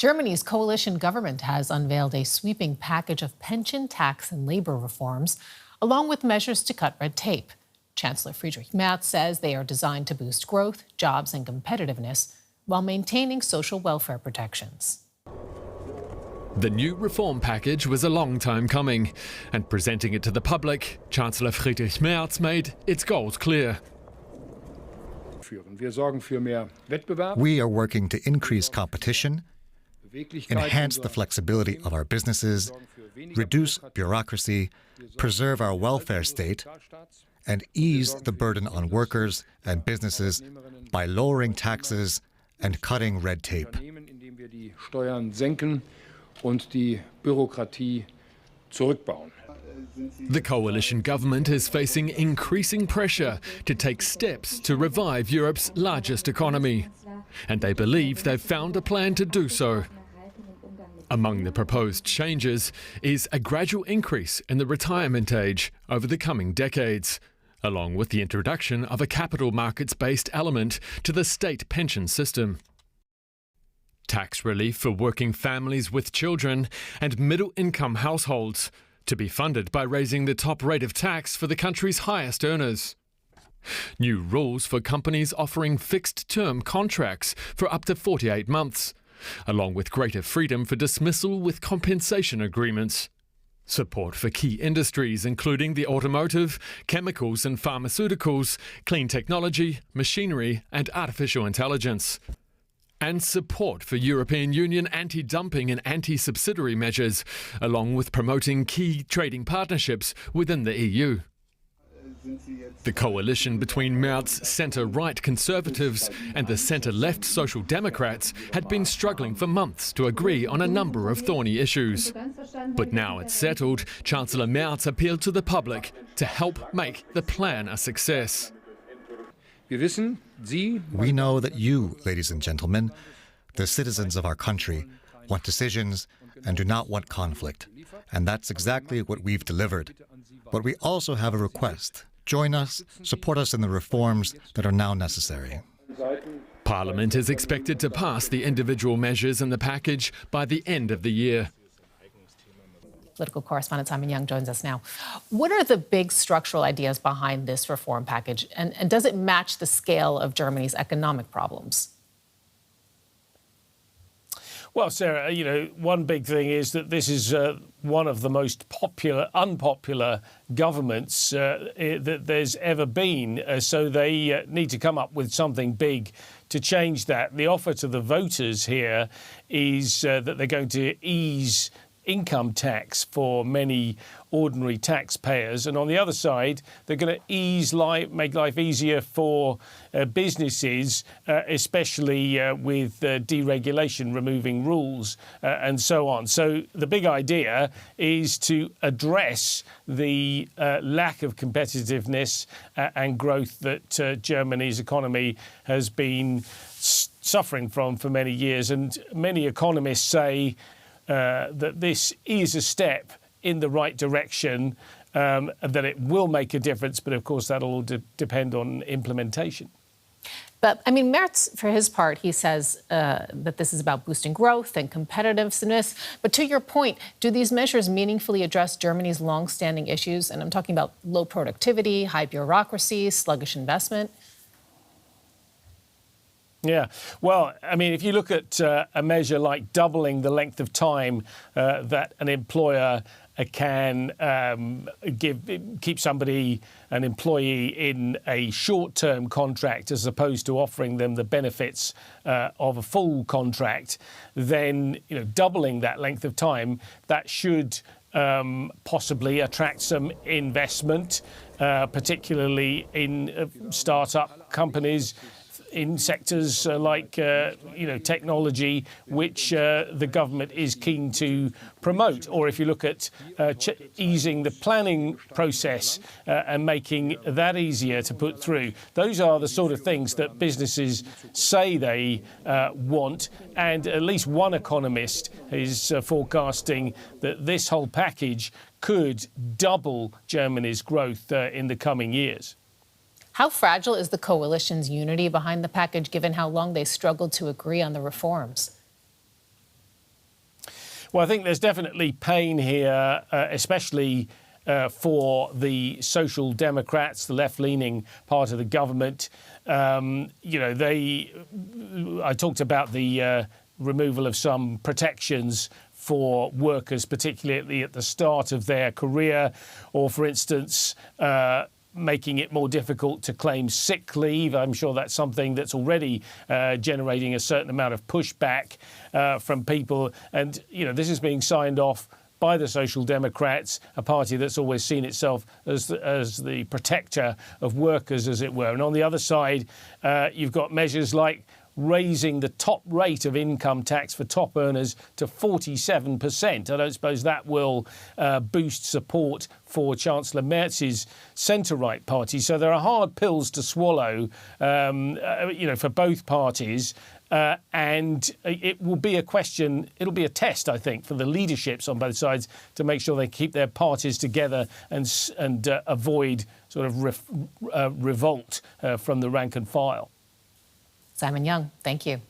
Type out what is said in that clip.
Germany's coalition government has unveiled a sweeping package of pension, tax and labor reforms, along with measures to cut red tape. Chancellor Friedrich Merz says they are designed to boost growth, jobs and competitiveness while maintaining social welfare protections. The new reform package was a long time coming, and presenting it to the public, Chancellor Friedrich Merz made its goals clear. We are working to increase competition, enhance the flexibility of our businesses, reduce bureaucracy, preserve our welfare state, and ease the burden on workers and businesses by lowering taxes and cutting red tape. The coalition government is facing increasing pressure to take steps to revive Europe's largest economy, and they believe they've found a plan to do so. Among the proposed changes is a gradual increase in the retirement age over the coming decades, along with the introduction of a capital markets-based element to the state pension system. Tax relief for working families with children and middle-income households, to be funded by raising the top rate of tax for the country's highest earners. New rules for companies offering fixed-term contracts for up to 48 months, along with greater freedom for dismissal with compensation agreements. Support for key industries including the automotive, chemicals and pharmaceuticals, clean technology, machinery and artificial intelligence. And support for European Union anti-dumping and anti-subsidiary measures, along with promoting key trading partnerships within the EU. The coalition between Merz's centre-right Conservatives and the centre-left Social Democrats had been struggling for months to agree on a number of thorny issues. But now it's settled, Chancellor Merz appealed to the public to help make the plan a success. We know that you, ladies and gentlemen, the citizens of our country, want decisions and do not want conflict. And that's exactly what we've delivered. But we also have a request. Join us, support us in the reforms that are now necessary. Parliament is expected to pass the individual measures in the package by the end of the year. Political correspondent Simon Young joins us now. What are the big structural ideas behind this reform package, and does it match the scale of Germany's economic problems? Well, Sarah, one big thing is that this is one of the most unpopular governments that there's ever been. So they need to come up with something big to change that. The offer to the voters here is that they're going to ease income tax for many ordinary taxpayers, and on the other side they're going to make life easier for businesses, especially with deregulation, removing rules and so on. So the big idea is to address the lack of competitiveness and growth that Germany's economy has been suffering from for many years, and many economists say that this is a step in the right direction, that it will make a difference, but of course that'll all depend on implementation. But, Merz, for his part, he says that this is about boosting growth and competitiveness. But to your point, do these measures meaningfully address Germany's long-standing issues? And I'm talking about low productivity, high bureaucracy, sluggish investment. Yeah, well, if you look at a measure like doubling the length of time that an employer can keep an employee in a short-term contract as opposed to offering them the benefits of a full contract, then doubling that length of time, that should possibly attract some investment, particularly in start-up companies, in sectors like technology, which the government is keen to promote. Or if you look at easing the planning process and making that easier to put through, those are the sort of things that businesses say they want. And at least one economist is forecasting that this whole package could double Germany's growth in the coming years. How fragile is the coalition's unity behind the package, given how long they struggled to agree on the reforms? Well, I think there's definitely pain here, especially for the Social Democrats, the left-leaning part of the government. I talked about the removal of some protections for workers, particularly at the start of their career, or, for instance, making it more difficult to claim sick leave. I'm sure that's something that's already generating a certain amount of pushback from people. And, this is being signed off by the Social Democrats, a party that's always seen itself as the protector of workers, as it were. And on the other side, you've got measures like raising the top rate of income tax for top earners to 47%. I don't suppose that will boost support for Chancellor Merz's centre-right party. So there are hard pills to swallow, for both parties. And it will be a question, it'll be a test, I think, for the leaderships on both sides to make sure they keep their parties together and avoid sort of revolt from the rank and file. Simon Young, thank you.